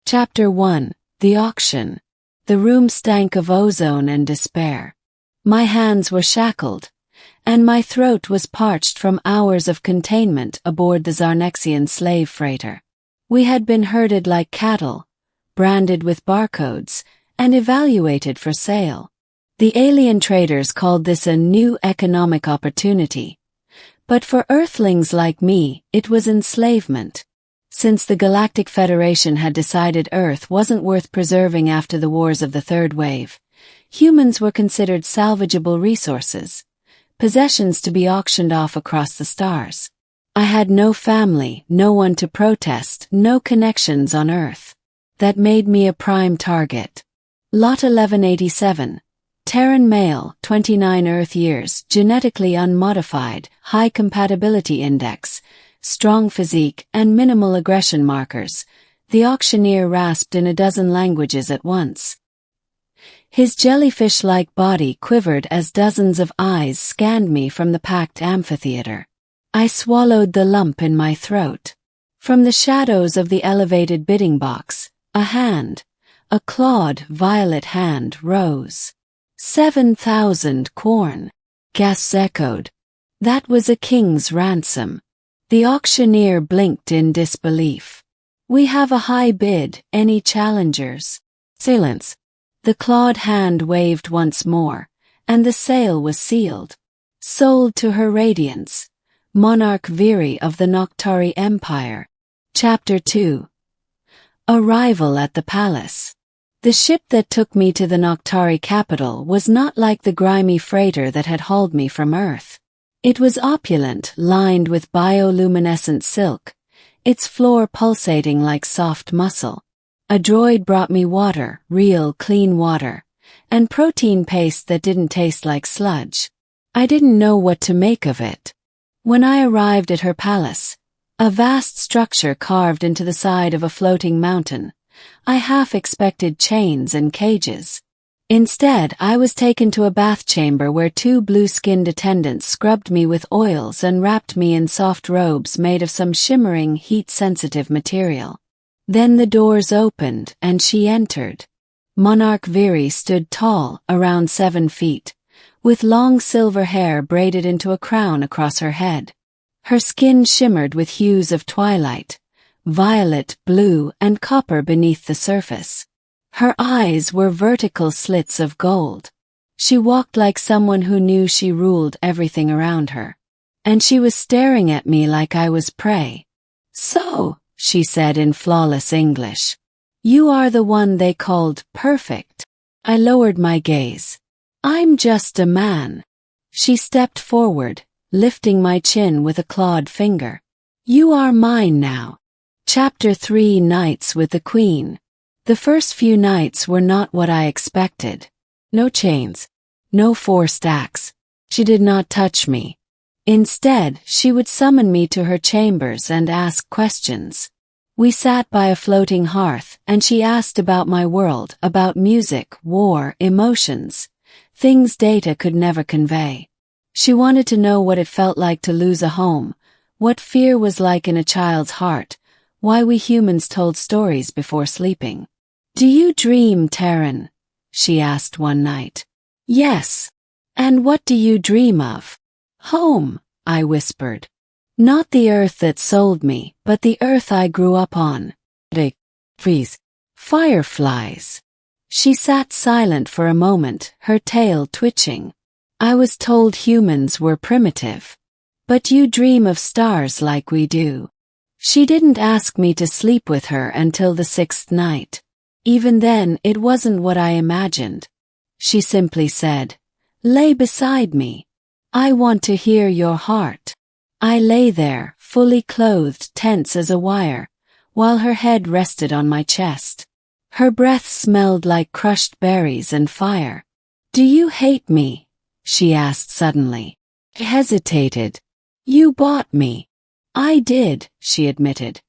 Chapter 1. The Auction. The room stank of ozone and despair. My hands were shackled, and my throat was parched from hours of containment aboard the Zarnexian slave freighter. We had been herded like cattle, branded with barcodes, and evaluated for sale. The alien traders called this a new economic opportunity, but for Earthlings like me, it was enslavement. Since the Galactic Federation had decided Earth wasn't worth preserving after the wars of the Third Wave, humans were considered salvageable resources, possessions to be auctioned off across the stars. I had no family, no one to protest, no connections on Earth. That made me a prime target. Lot 1187. Terran male, 29 Earth years, genetically unmodified, high compatibility index, strong physique, and minimal aggression markers. The auctioneer rasped in a dozen languages at once. His jellyfish-like body quivered as dozens of eyes scanned me from the packed amphitheater. I swallowed the lump in my throat. From the shadows of the elevated bidding box, a hand, a clawed, violet hand, rose. 7,000 corn. Gasps echoed. That was a king's ransom. The auctioneer blinked in disbelief. We have a high bid, any challengers? Silence. The clawed hand waved once more, and the sale was sealed. Sold to Her Radiance, Monarch Viri of the Noctari Empire. Chapter 2. Arrival at the Palace. The ship that took me to the Noctari capital was not like the grimy freighter that had hauled me from Earth. It was opulent, lined with bioluminescent silk, its floor pulsating like soft muscle. A droid brought me water, real, clean water, and protein paste that didn't taste like sludge. I didn't know what to make of it. When I arrived at her palace, a vast structure carved into the side of a floating mountain, I half expected chains and cages. Instead, I was taken to a bath chamber where two blue-skinned attendants scrubbed me with oils and wrapped me in soft robes made of some shimmering, heat-sensitive material. Then the doors opened, and she entered. Monarch Viri stood tall, around 7 feet, with long silver hair braided into a crown across her head. Her skin shimmered with hues of twilight, violet, blue, and copper beneath the surface. Her eyes were vertical slits of gold. She walked like someone who knew she ruled everything around her. And she was staring at me like I was prey. "So," she said in flawless English, "you are the one they called perfect." I lowered my gaze. "I'm just a man." She stepped forward, lifting my chin with a clawed finger. "You are mine now." Chapter 3. Nights with the Queen. The first few nights were not what I expected. No chains. No forced acts. She did not touch me. Instead, she would summon me to her chambers and ask questions. We sat by a floating hearth, and she asked about my world, about music, war, emotions, things data could never convey. She wanted to know what it felt like to lose a home, what fear was like in a child's heart, why we humans told stories before sleeping. "Do you dream, Terran?" she asked one night. "Yes." "And what do you dream of?" "Home," I whispered. "Not the Earth that sold me, but the Earth I grew up on." "Trees. Fireflies." She sat silent for a moment, her tail twitching. "I was told humans were primitive. But you dream of stars like we do." She didn't ask me to sleep with her until the 6th night. Even then, it wasn't what I imagined. She simply said, "Lay beside me. I want to hear your heart." I lay there, fully clothed, tense as a wire, while her head rested on my chest. Her breath smelled like crushed berries and fire. "Do you hate me?" she asked suddenly. I hesitated. "You bought me." "I did," she admitted,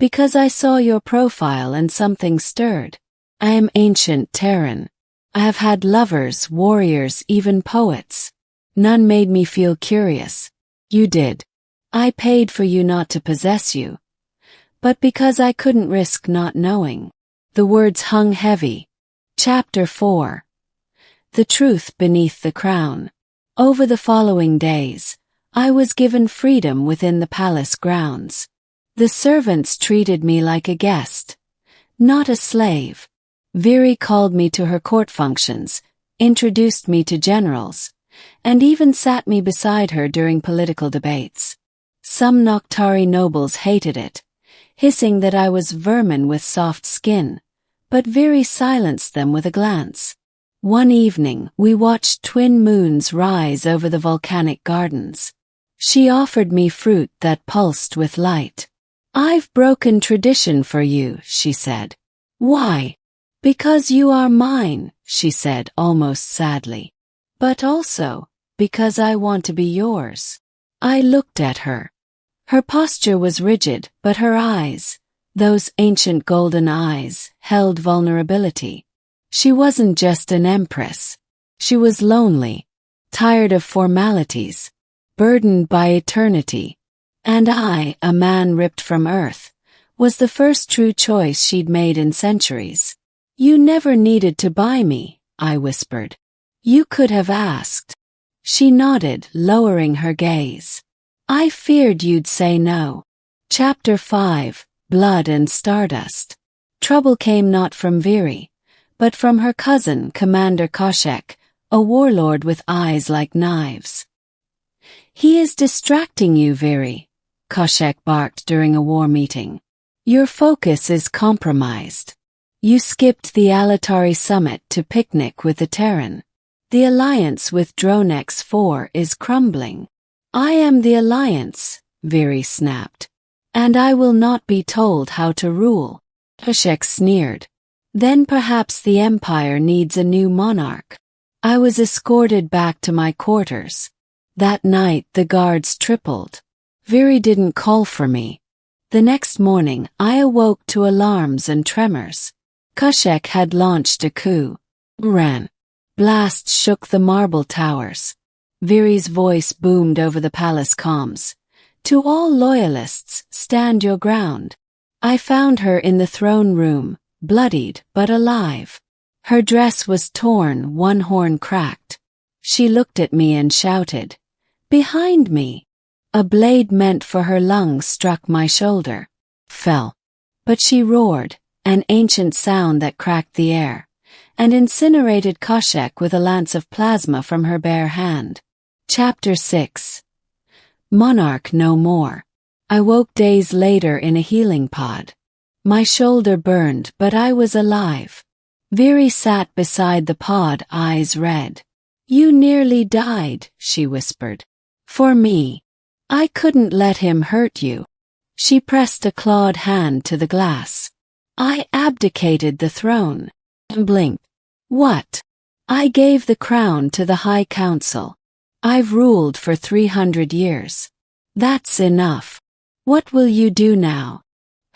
"because I saw your profile and something stirred. I am ancient Terran. I have had lovers, warriors, even poets. None made me feel curious. You did. I paid for you not to possess you. But because I couldn't risk not knowing." The words hung heavy. Chapter 4. The Truth Beneath the Crown. Over the following days, I was given freedom within the palace grounds. The servants treated me like a guest, not a slave. Viri called me to her court functions, introduced me to generals, and even sat me beside her during political debates. Some Noctari nobles hated it, hissing that I was vermin with soft skin, but Viri silenced them with a glance. One evening, we watched twin moons rise over the volcanic gardens. She offered me fruit that pulsed with light. "I've broken tradition for you," she said. "Why?" "Because you are mine," she said almost sadly. "But also, because I want to be yours." I looked at her. Her posture was rigid, but her eyes, those ancient golden eyes, held vulnerability. She wasn't just an empress. She was lonely, tired of formalities, burdened by eternity. And I, a man ripped from earth, was the first true choice she'd made in centuries. "You never needed to buy me," I whispered. "You could have asked." She nodded, lowering her gaze. "I feared you'd say no." Chapter 5. Blood and Stardust. Trouble came not from Viri, but from her cousin, Commander Koshek, a warlord with eyes like knives. "He is distracting you, Viri," Koshek barked during a war meeting. "Your focus is compromised. You skipped the Alatari summit to picnic with the Terran. The alliance with Dronex 4 is crumbling." "I am the alliance," Viri snapped. "And I will not be told how to rule." Koshek sneered. "Then perhaps the Empire needs a new monarch." I was escorted back to my quarters. That night the guards tripled. Viri didn't call for me. The next morning I awoke to alarms and tremors. Koshek had launched a coup. Ran. Blasts shook the marble towers. Viri's voice boomed over the palace comms. "To all loyalists, stand your ground." I found her in the throne room, bloodied but alive. Her dress was torn, one horn cracked. She looked at me and shouted, "Behind me!" A blade meant for her lungs struck my shoulder. Fell. But she roared, an ancient sound that cracked the air, and incinerated Koshek with a lance of plasma from her bare hand. Chapter 6. Monarch no more. I woke days later in a healing pod. My shoulder burned, but I was alive. Viri sat beside the pod, eyes red. "You nearly died," she whispered. "For me. I couldn't let him hurt you." She pressed a clawed hand to the glass. "I abdicated the throne." Blinked. "What?" "I gave the crown to the High Council. I've ruled for 300 years. That's enough. What will you do now?"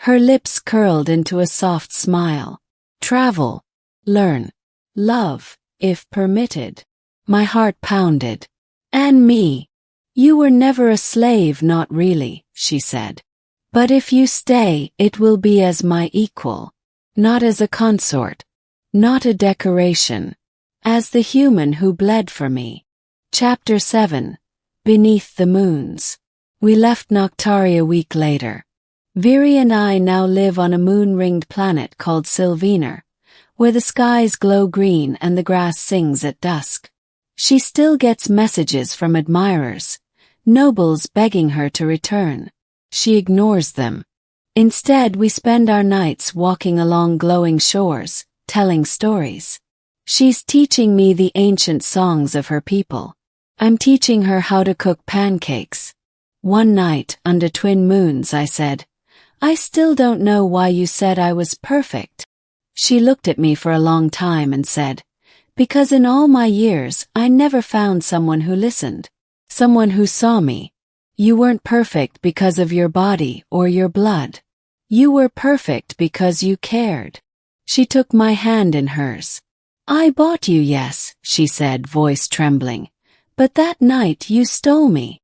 Her lips curled into a soft smile. "Travel. Learn. Love, if permitted." My heart pounded. "And me?" "You were never a slave, not really," she said. "But if you stay, it will be as my equal. Not as a consort. Not a decoration. As the human who bled for me." Chapter 7. Beneath the Moons. We left Noctari a week later. Viri and I now live on a moon-ringed planet called Sylvener, where the skies glow green and the grass sings at dusk. She still gets messages from admirers, nobles begging her to return. She ignores them. Instead, we spend our nights walking along glowing shores, telling stories. She's teaching me the ancient songs of her people. I'm teaching her how to cook pancakes. One night, under twin moons, I said, "I still don't know why you said I was perfect." She looked at me for a long time and said, "Because in all my years, I never found someone who listened. Someone who saw me. You weren't perfect because of your body or your blood. You were perfect because you cared." She took my hand in hers. "I bought you, yes," she said, voice trembling. "But that night you stole me."